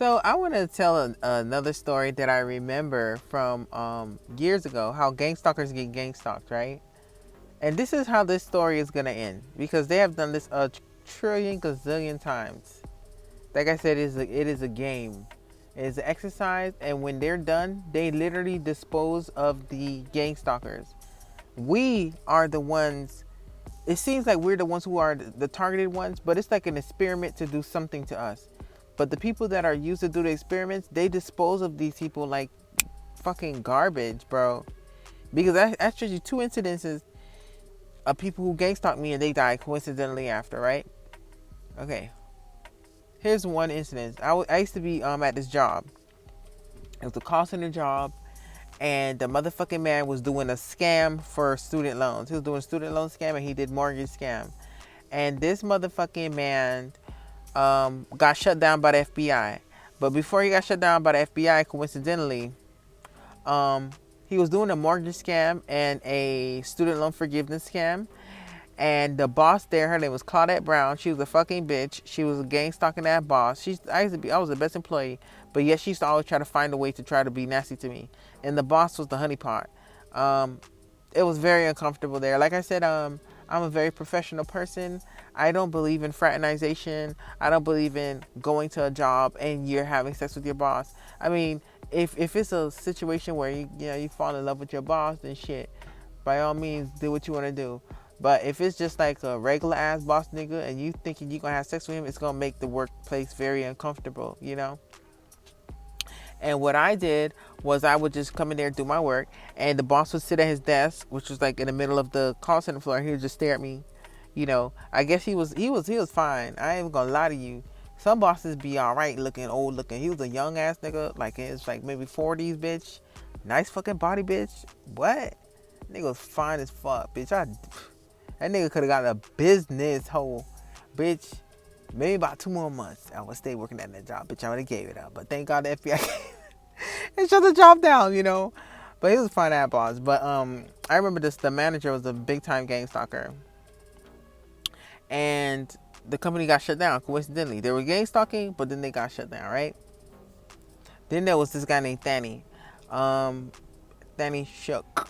So I want to tell another story that I remember from years ago. How gang stalkers get gang stalked, right? And this is how this story is gonna end because they have done this a trillion gazillion times. Like I said, it is a game. It is an exercise, and when they're done, they literally dispose of the gang stalkers. We are the ones. It seems like we're the ones who are the targeted ones, but it's like an experiment to do something to us. But the people that are used to do the experiments, they dispose of these people like fucking garbage, bro. Because I showed you two incidences of people who gang stalked me and they died coincidentally after, right? Okay, here's one incident. I used to be at this job. It was a call center job, and the motherfucking man was doing a scam for student loans. He was doing a student loan scam and he did mortgage scam. And this motherfucking man got shut down by the FBI. But before he got shut down by the FBI, coincidentally, he was doing a mortgage scam and a student loan forgiveness scam. And the boss there, her name was Claudette Brown. She was a fucking bitch. She was a gang stalking that boss. I was the best employee, but yet she used to always try to find a way to try to be nasty to me. And the boss was the honeypot. It was very uncomfortable there. Like I said, I'm a very professional person. I don't believe in fraternization. I don't believe in going to a job and you're having sex with your boss. I mean, if it's a situation where you fall in love with your boss, then shit, by all means, do what you want to do. But if it's just like a regular ass boss nigga and you thinking you gonna have sex with him, it's gonna make the workplace very uncomfortable, you know? And what I did was I would just come in there and do my work, and the boss would sit at his desk, which was like in the middle of the call center floor. He would just stare at me. You know, I guess he was fine. I ain't even gonna lie to you. Some bosses be all right looking, old looking. He was a young ass nigga, like it's like maybe 40s, bitch. Nice fucking body, bitch. What? Nigga was fine as fuck, bitch. That nigga could have got a business hole, bitch. Maybe about 2 more months, I would stay working at that job, bitch. I would have gave it up, but thank God the FBI came and shut the job down, you know. But he was fine at boss. But I remember this. The manager was a big time gang stalker, and the company got shut down. Coincidentally, they were gang stalking, but then they got shut down, right? Then there was this guy named Thany, Thany Shook.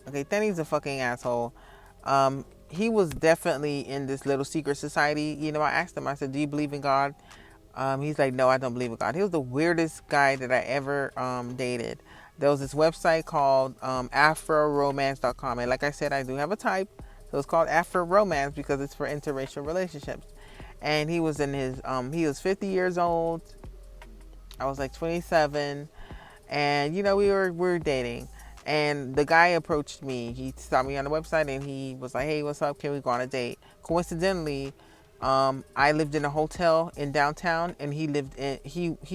Okay, Thany's a fucking asshole. He was definitely in this little secret society. You know, I asked him, I said, do you believe in God? He's like, no, I don't believe in God. He was the weirdest guy that I ever dated. There was this website called afroromance.com. And like I said, I do have a type. So it's called Afro Romance because it's for interracial relationships. And he was in his, he was 50 years old. I was like 27. And, you know, we were dating. And the guy approached me. He saw me on the website and he was like, hey, what's up? Can we go on a date? Coincidentally, I lived in a hotel in downtown and he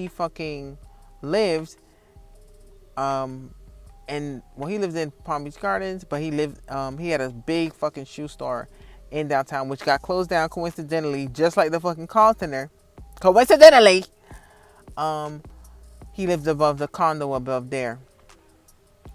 fucking lived, he lived in Palm Beach Gardens, but he had a big fucking shoe store in downtown, which got closed down coincidentally, just like the fucking call center. Coincidentally, he lived above the condo above there.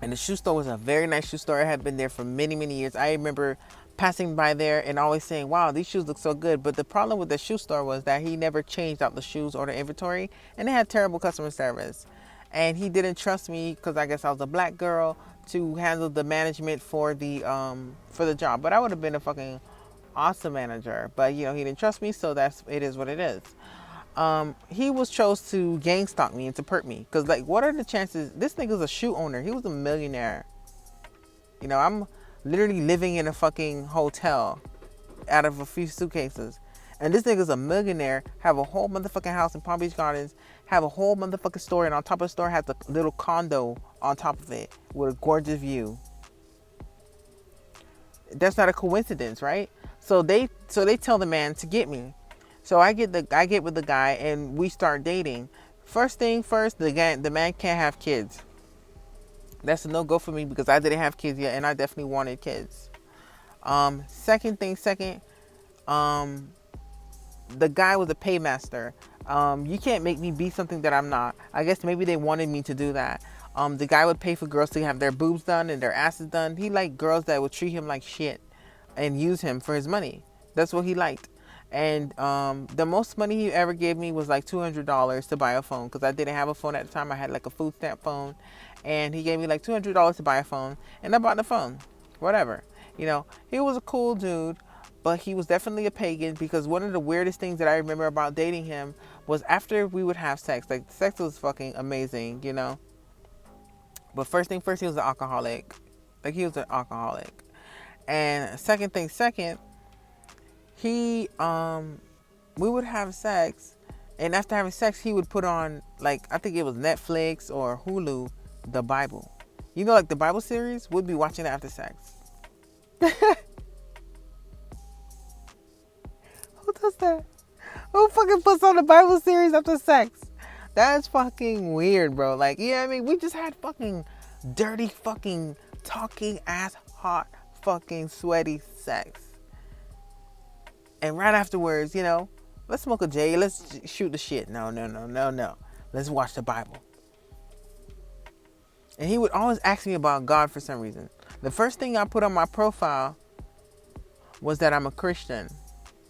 And the shoe store was a very nice shoe store. I had been there for many, many years. I remember passing by there and always saying, wow, these shoes look so good. But the problem with the shoe store was that he never changed out the shoes or the inventory. And they had terrible customer service. And he didn't trust me because I guess I was a black girl to handle the management for the job. But I would have been a fucking awesome manager. But, you know, he didn't trust me. So it is what it is. He was chose to gang stalk me and to perp me. Cause like, what are the chances? This nigga's a shoe owner. He was a millionaire. You know, I'm literally living in a fucking hotel out of a few suitcases. And this nigga's a millionaire, have a whole motherfucking house in Palm Beach Gardens, have a whole motherfucking store, and on top of the store has a little condo on top of it with a gorgeous view. That's not a coincidence, right? So they tell the man to get me. So I get with the guy and we start dating. First thing first, the man can't have kids. That's a no-go for me because I didn't have kids yet and I definitely wanted kids. Second, the guy was a paymaster. You can't make me be something that I'm not. I guess maybe they wanted me to do that. The guy would pay for girls to have their boobs done and their asses done. He liked girls that would treat him like shit and use him for his money. That's what he liked. And the most money he ever gave me was like $200 to buy a phone because I didn't have a phone at the time. I had like a food stamp phone, and he gave me like $200 to buy a phone, and I bought the phone. Whatever, he was a cool dude, but he was definitely a pagan because one of the weirdest things that I remember about dating him was after we would have sex. Like, sex was fucking amazing. But first thing first, he was an alcoholic. Like, he was an alcoholic. And second thing second, he we would have sex, and after having sex he would put on, like, I think it was Netflix or Hulu, the Bible. Like the Bible series, we'd be watching it after sex. Who does that? Who fucking puts on the Bible series after sex? That's fucking weird, bro. Like, we just had fucking dirty fucking talking ass hot fucking sweaty sex. And right afterwards, let's smoke a J, let's shoot the shit. No. Let's watch the Bible. And he would always ask me about God for some reason. The first thing I put on my profile was that I'm a Christian.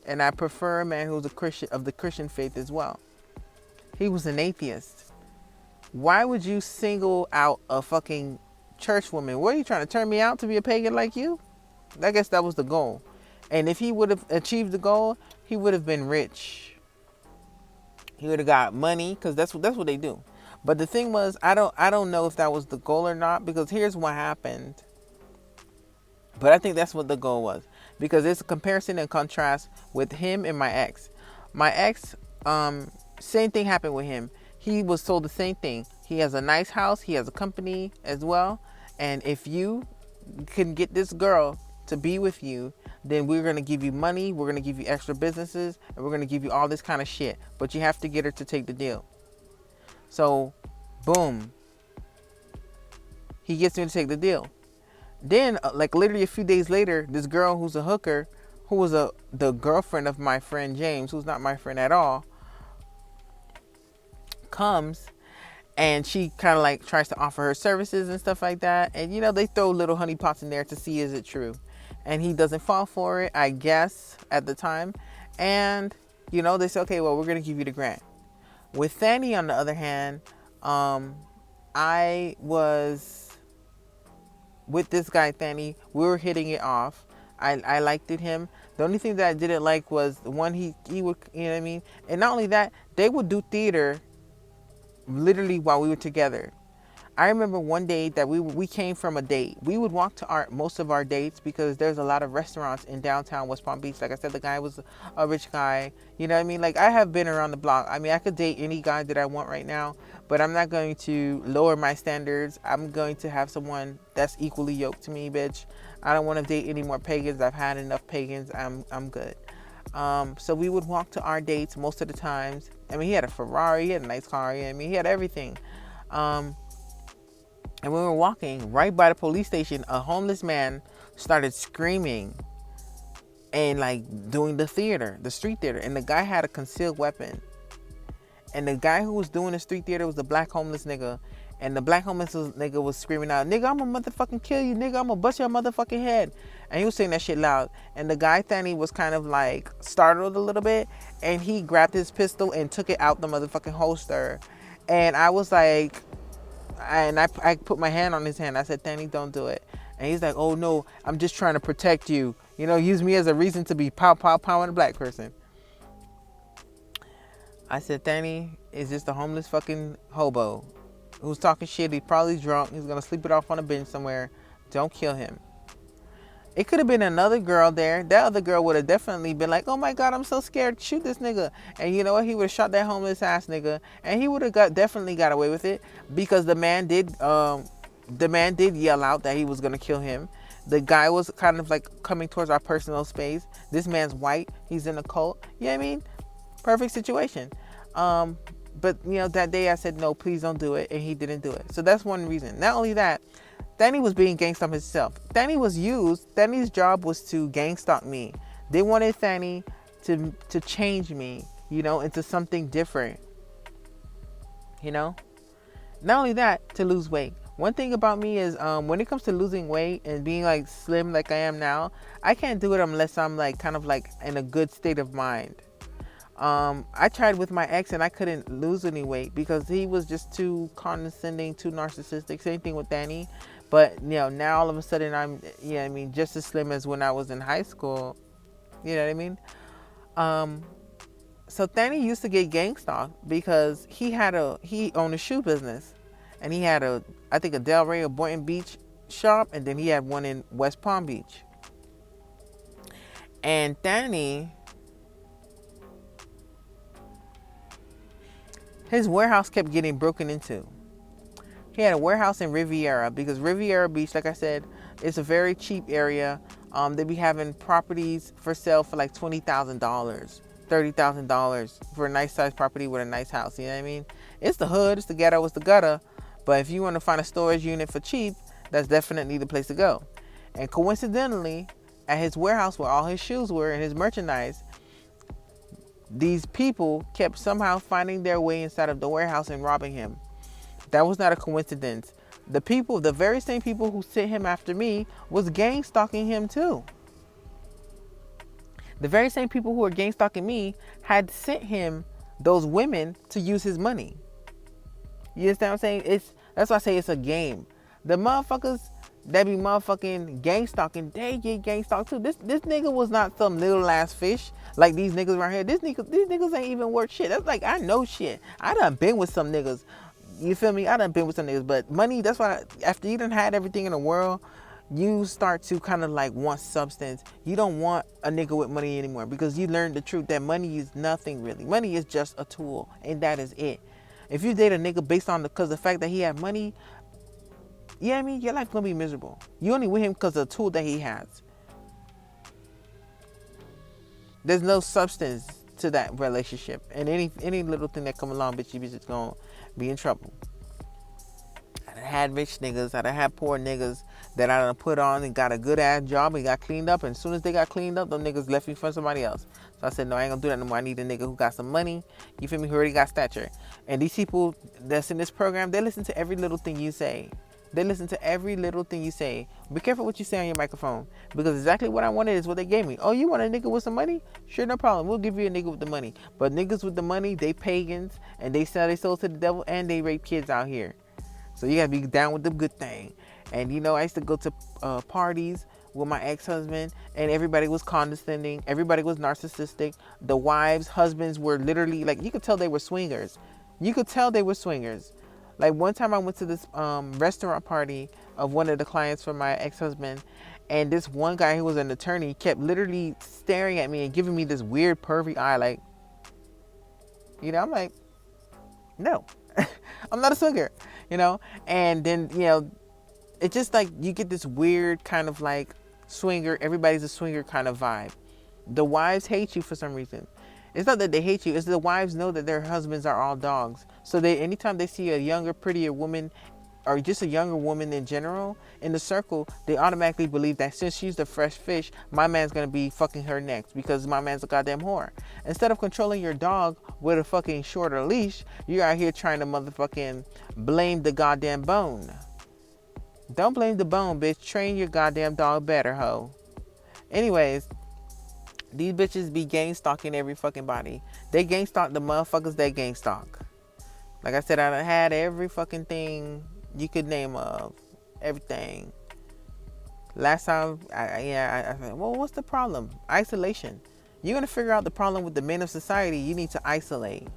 And I prefer a man who's a Christian, of the Christian faith as well. He was an atheist. Why would you single out a fucking church woman? What, are you trying to turn me out to be a pagan like you? I guess that was the goal. And if he would have achieved the goal, he would have been rich. He would have got money, because that's what they do. But the thing was, I don't know if that was the goal or not, because here's what happened. But I think that's what the goal was, because it's a comparison and contrast with him and my ex. My ex, same thing happened with him. He was told the same thing. He has a nice house. He has a company as well. And if you can get this girl to be with you, then we're going to give you money. We're going to give you extra businesses. And we're going to give you all this kind of shit. But you have to get her to take the deal. So, boom. He gets me to take the deal. Then, like literally a few days later, this girl who's a hooker, who was the girlfriend of my friend James, who's not my friend at all, comes, and she kind of like tries to offer her services and stuff like that. And they throw little honeypots in there to see, is it true? And he doesn't fall for it, I guess, at the time. And they say, okay, well, we're gonna give you the grant. With Fanny, on the other hand, I was with this guy Fanny. We were hitting it off. I liked him. The only thing that I didn't like was the one he would, and not only that, they would do theater literally while we were together. I remember one day that we came from a date. We would walk to most of our dates because there's a lot of restaurants in downtown West Palm Beach. Like I said, the guy was a rich guy. You know what I mean? Like, I have been around the block. I mean, I could date any guy that I want right now, but I'm not going to lower my standards. I'm going to have someone that's equally yoked to me, bitch. I don't want to date any more pagans. I've had enough pagans. I'm good. So we would walk to our dates most of the times. I mean, he had a Ferrari, he had a nice car. He had everything. And when we were walking right by the police station, a homeless man started screaming and like doing the street theater. And the guy had a concealed weapon. And the guy who was doing the street theater was the black homeless nigga. And the black homeless nigga was screaming out, "Nigga, I'm gonna motherfucking kill you, nigga. I'm gonna bust your motherfucking head." And he was saying that shit loud. And the guy, Thani, was kind of like startled a little bit. And he grabbed his pistol and took it out the motherfucking holster. And I was like, and I put my hand on his hand. I said, "Thani, don't do it." And he's like, "Oh no, I'm just trying to protect you. Use me as a reason to be pow on a black person." I said, "Thani is just a homeless fucking hobo who's talking shit. He's probably drunk. He's gonna sleep it off on a bench somewhere. Don't kill him." It could have been another girl there. That other girl would have definitely been like, "Oh my God, I'm so scared. Shoot this nigga." And you know what? He would have shot that homeless ass nigga, and he would have definitely got away with it because the man did yell out that he was gonna kill him. The guy was kind of like coming towards our personal space. This man's white. He's in a cult. You know what I mean? Perfect situation. But that day I said, "No, please don't do it," and he didn't do it. So that's one reason. Not only that, Thani was being gang stalked himself. Thani was used. Thani's job was to gang stalk me. They wanted Thani to change me, into something different. Not only that, to lose weight. One thing about me is when it comes to losing weight and being like slim like I am now, I can't do it unless I'm like kind of like in a good state of mind. I tried with my ex and I couldn't lose any weight because he was just too condescending, too narcissistic. Same thing with Danny. But you know, now all of a sudden I'm, I mean, just as slim as when I was in high school. You know what I mean? So Danny used to get gang stalked because he owned a shoe business, and he had I think a Delray or Boynton Beach shop, and then he had one in West Palm Beach. And Danny, his warehouse kept getting broken into. He had a warehouse in Riviera because Riviera Beach, like I said, is a very cheap area. They be having properties for sale for like $20,000, $30,000 for a nice size property with a nice house. You know what I mean? It's the hood, it's the ghetto, it's the gutter. But if you want to find a storage unit for cheap, that's definitely the place to go. And coincidentally, at his warehouse where all his shoes were and his merchandise, these people kept somehow finding their way inside of the warehouse and robbing him. That was not a coincidence. The very same people who sent him after me, was gang stalking him too. The very same people who were gang stalking me had sent him those women to use his money. You understand what I'm saying? That's why I say it's a game. The motherfuckers that be motherfucking gang stalking, they get gang stalked too. This nigga was not some little ass fish like these niggas around here. These niggas ain't even worth shit. That's like, I know shit. I done been with some niggas. You feel me? I done been with some niggas. But money, that's why after you done had everything in the world, you start to kind of like want substance. You don't want a nigga with money anymore because you learned the truth that money is nothing really. Money is just a tool, and that is it. If you date a nigga based on the fact that he have money, you know what I mean? Your life gonna be miserable. You only with him because of the tool that he has. There's no substance to that relationship, and any little thing that come along, bitch, you just gonna be in trouble. I done had rich niggas, I done had poor niggas that I done put on and got a good ass job and got cleaned up, and as soon as they got cleaned up, them niggas left me for somebody else. So I said, no, I ain't gonna do that no more. I need a nigga who got some money, you feel me, who already got stature. And these people that's in this program, they listen to every little thing you say. They listen to every little thing you say. Be careful what you say on your microphone, because exactly what I wanted is what they gave me. Oh, you want a nigga with some money? Sure, no problem. We'll give you a nigga with the money. But niggas with the money, they pagans, and they sell their souls to the devil, and they rape kids out here. So you gotta be down with the good thing. And you know, I used to go to parties with my ex-husband, and everybody was condescending. Everybody was narcissistic. The wives, husbands were literally like, you could tell they were swingers. You could tell they were swingers. Like one time I went to this restaurant party of one of the clients for my ex-husband, and this one guy who was an attorney kept literally staring at me and giving me this weird pervy eye, like, you know, I'm like, no, I'm not a swinger, you know? And then, you know, it's just like you get this weird kind of like swinger, everybody's a swinger kind of vibe. The wives hate you for some reason. It's not that they hate you, it's the wives know that their husbands are all dogs. So anytime they see a younger, prettier woman, or just a younger woman in general, in the circle, they automatically believe that since she's the fresh fish, my man's gonna be fucking her next because my man's a goddamn whore. Instead of controlling your dog with a fucking shorter leash, you're out here trying to motherfucking blame the goddamn bone. Don't blame the bone, bitch. Train your goddamn dog better, hoe. Anyways, these bitches be gang stalking every fucking body. They gang stalk the motherfuckers that gang stalk. Like I said, I done had every fucking thing you could name of. Everything. Last time, I said, well, what's the problem? Isolation. You're going to figure out the problem with the men of society. You need to isolate.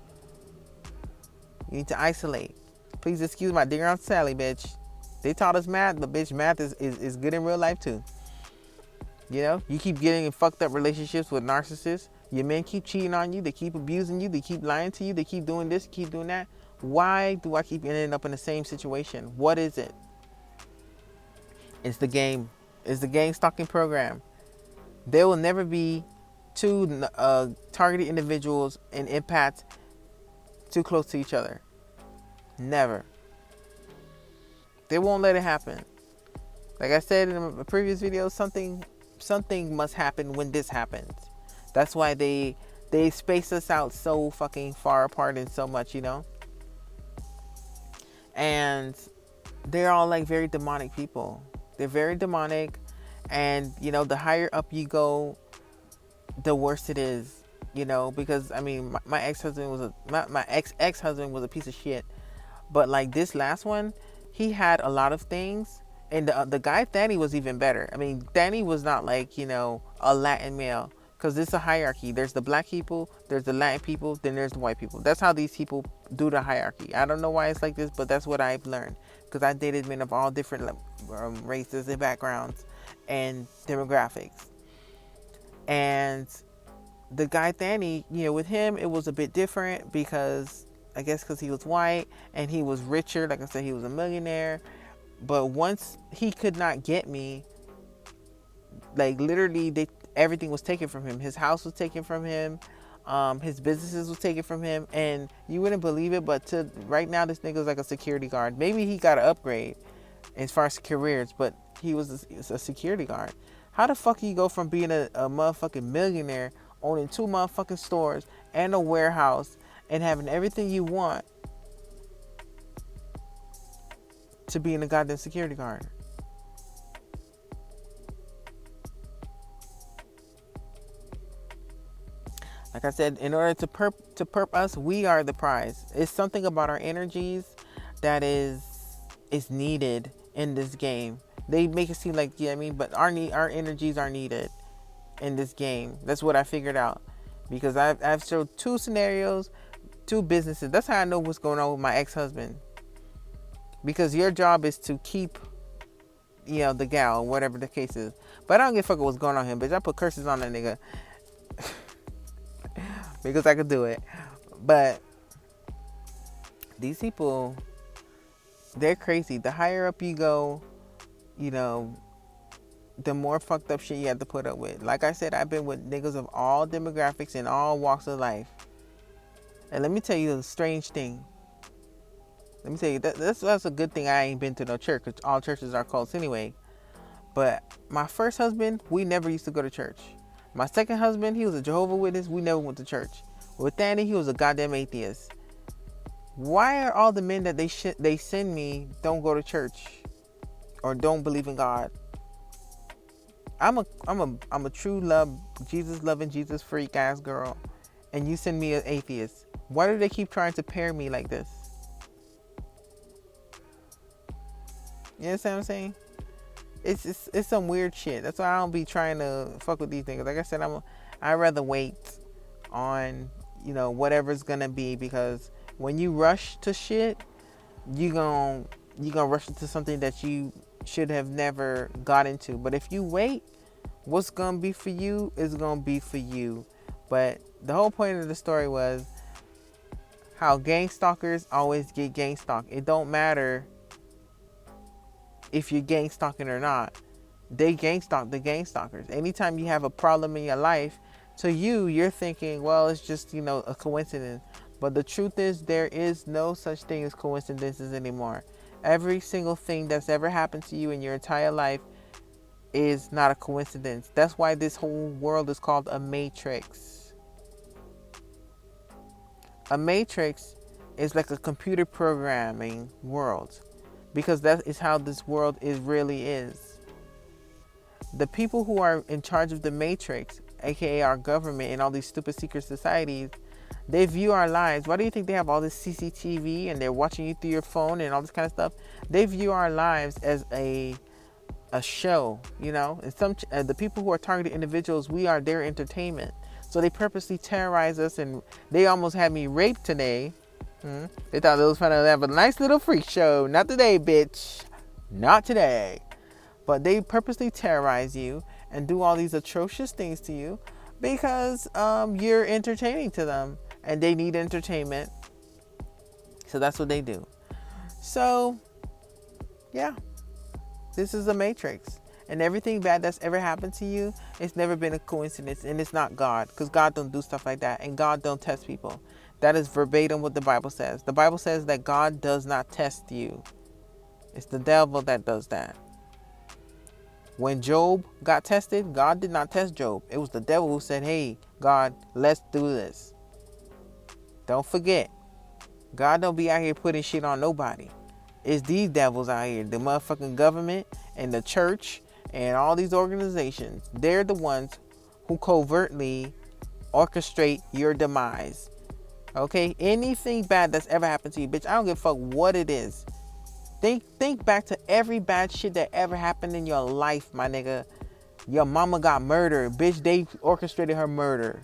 You need to isolate. Please excuse my dear Aunt Sally, bitch. They taught us math, but bitch, math is good in real life too. You know, you keep getting in fucked up relationships with narcissists. Your men keep cheating on you. They keep abusing you. They keep lying to you. They keep doing this, keep doing that. Why do I keep ending up in the same situation? What is it? It's the game. It's the gang stalking program. There will never be two targeted individuals and empaths too close to each other. Never. They won't let it happen. Like I said in a previous video, something must happen when this happens. That's why they space us out so fucking far apart and so much, you know. And they're all like very demonic people. They're very demonic, and the higher up you go, the worse it is. Because I mean, my ex-husband was my ex-husband was a piece of shit. But like this last one, he had a lot of things, and the guy Danny was even better. I mean, Danny was not like a Latin male, because it's a hierarchy. There's the black people, there's the Latin people, then there's the white people. That's how these people do the hierarchy. I don't know why it's like this, but that's what I've learned, because I dated men of all different races and backgrounds and demographics. And the guy Danny, with him it was a bit different, because I guess because he was white and he was richer. Like I said, he was a millionaire. But once he could not get me, like literally, everything was taken from him. His house was taken from him. His businesses was taken from him. And you wouldn't believe it, but right now, this nigga's like a security guard. Maybe he got an upgrade as far as careers, but he was a security guard. How the fuck you go from being a motherfucking millionaire, owning 2 motherfucking stores and a warehouse, and having everything you want, to being a goddamn security guard? Like I said, in order to perp us, we are the prize. It's something about our energies that is needed in this game. They make it seem like, but our energies are needed in this game. That's what I figured out, because I've showed 2 scenarios, 2 businesses. That's how I know what's going on with my ex-husband. Because your job is to keep, the gal, whatever the case is. But I don't give a fuck what's going on him, bitch. I put curses on that nigga. Because I could do it. But these people, they're crazy. The higher up you go, the more fucked up shit you have to put up with. Like I said, I've been with niggas of all demographics and all walks of life. And let me tell you a strange thing. Let me tell you, that's a good thing I ain't been to no church, because all churches are cults anyway. But my first husband, we never used to go to church. My second husband, he was a Jehovah's Witness. We never went to church. With Danny, he was a goddamn atheist. Why are all the men that they send me don't go to church or don't believe in God? I'm a true love, Jesus loving, Jesus freak ass girl, and you send me an atheist. Why do they keep trying to pair me like this? You understand what I'm saying? It's some weird shit. That's why I don't be trying to fuck with these things. Like I said, I'd rather wait on whatever's gonna be, because when you rush to shit, you gonna rush into something that you should have never got into. But if you wait, what's gonna be for you is gonna be for you. But the whole point of the story was how gang stalkers always get gang stalked. It don't matter if you're gang stalking or not. They gang stalk the gang stalkers. Anytime you have a problem in your life, to you're thinking, well, it's just a coincidence. But the truth is, there is no such thing as coincidences anymore. Every single thing that's ever happened to you in your entire life is not a coincidence. That's why this whole world is called a matrix. A matrix is like a computer programming world, because that is how this world really is. The people who are in charge of the matrix, aka our government and all these stupid secret societies, they view our lives. Why do you think they have all this CCTV and they're watching you through your phone and all this kind of stuff? They view our lives as a show, And the people who are targeted individuals, we are their entertainment. So they purposely terrorize us, and they almost had me raped today. They thought it was fun to have a nice little freak show. Not today, bitch. Not today. But they purposely terrorize you and do all these atrocious things to you because you're entertaining to them, and they need entertainment. So that's what they do. So, yeah. This is a matrix. And everything bad that's ever happened to you, it's never been a coincidence. And it's not God. Because God don't do stuff like that. And God don't test people. That is verbatim what the Bible says. The Bible says that God does not test you. It's the devil that does that. When Job got tested, God did not test Job. It was the devil who said, hey, God, let's do this. Don't forget. God don't be out here putting shit on nobody. It's these devils out here, the motherfucking government and the church and all these organizations. They're the ones who covertly orchestrate your demise. Okay? Anything bad that's ever happened to you, bitch, I don't give a fuck what it is. Think back to every bad shit that ever happened in your life, my nigga. Your mama got murdered, bitch, they orchestrated her murder.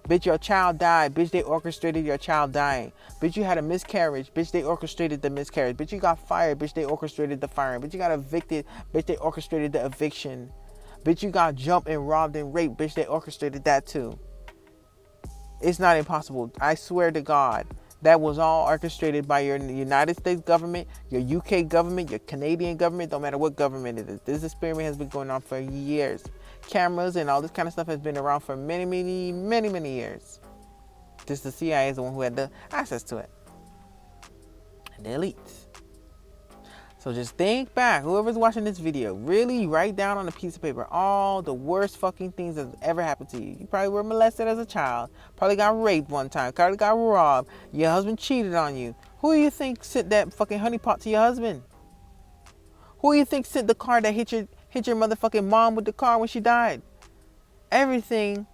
Bitch, your child died, bitch, they orchestrated your child dying. Bitch, you had a miscarriage, bitch, they orchestrated the miscarriage. Bitch, you got fired, bitch, they orchestrated the firing. Bitch, you got evicted, bitch, they orchestrated the eviction. Bitch, you got jumped and robbed and raped, bitch, they orchestrated that too. It's not impossible. I swear to God, that was all orchestrated by your United States government, your UK government, your Canadian government, no matter what government it is. This experiment has been going on for years. Cameras and all this kind of stuff has been around for many, many, many, many years. Just the CIA is the one who had the access to it. And the elites. So just think back, whoever's watching this video, really write down on a piece of paper all the worst fucking things that's ever happened to you. You probably were molested as a child, probably got raped one time, probably got robbed, your husband cheated on you. Who do you think sent that fucking honeypot to your husband? Who do you think sent the car that hit your motherfucking mom with the car when she died? Everything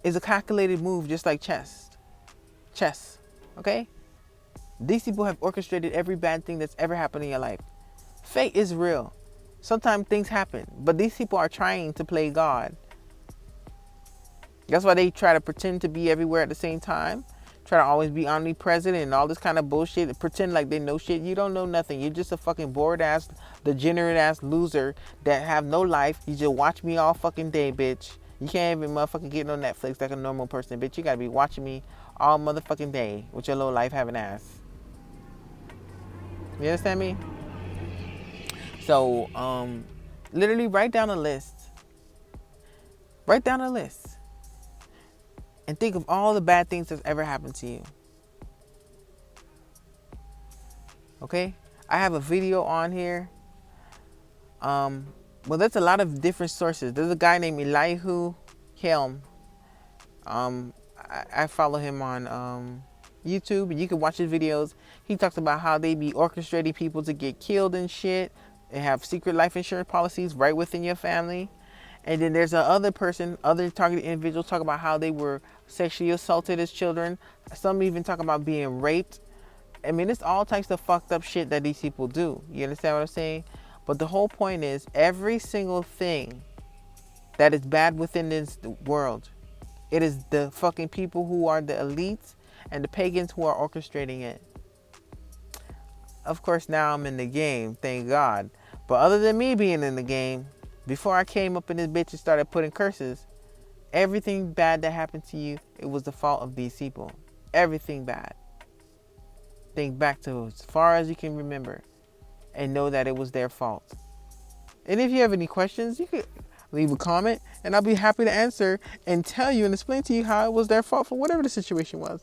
is a calculated move, just like chess. Chess, okay? These people have orchestrated every bad thing that's ever happened in your life. Fate is real. Sometimes things happen, but these people are trying to play God. That's why they try to pretend to be everywhere at the same time. Try to always be omnipresent and all this kind of bullshit. Pretend like they know shit. You don't know nothing. You're just a fucking bored ass, degenerate ass loser that have no life. You just watch me all fucking day, bitch. You can't even motherfucking get on Netflix like a normal person, bitch. You gotta be watching me all motherfucking day with your little life having ass. You understand me? So, literally write down a list. Write down a list. And think of all the bad things that's ever happened to you. Okay? I have a video on here. Well, there's a lot of different sources. There's a guy named Elihu Helm. I follow him on YouTube, and you can watch his videos. He talks about how they be orchestrating people to get killed and shit. They have secret life insurance policies right within your family. And then there's other targeted individuals talk about how they were sexually assaulted as children. Some even talk about being raped. I mean, it's all types of fucked up shit that these people do. You understand what I'm saying? But the whole point is, every single thing that is bad within this world, it is the fucking people who are the elites and the pagans who are orchestrating it. Of course, now I'm in the game, thank God. But other than me being in the game, before I came up in this bitch and started putting curses, everything bad that happened to you, it was the fault of these people. Everything bad. Think back to as far as you can remember and know that it was their fault. And if you have any questions, you could leave a comment and I'll be happy to answer and tell you and explain to you how it was their fault for whatever the situation was.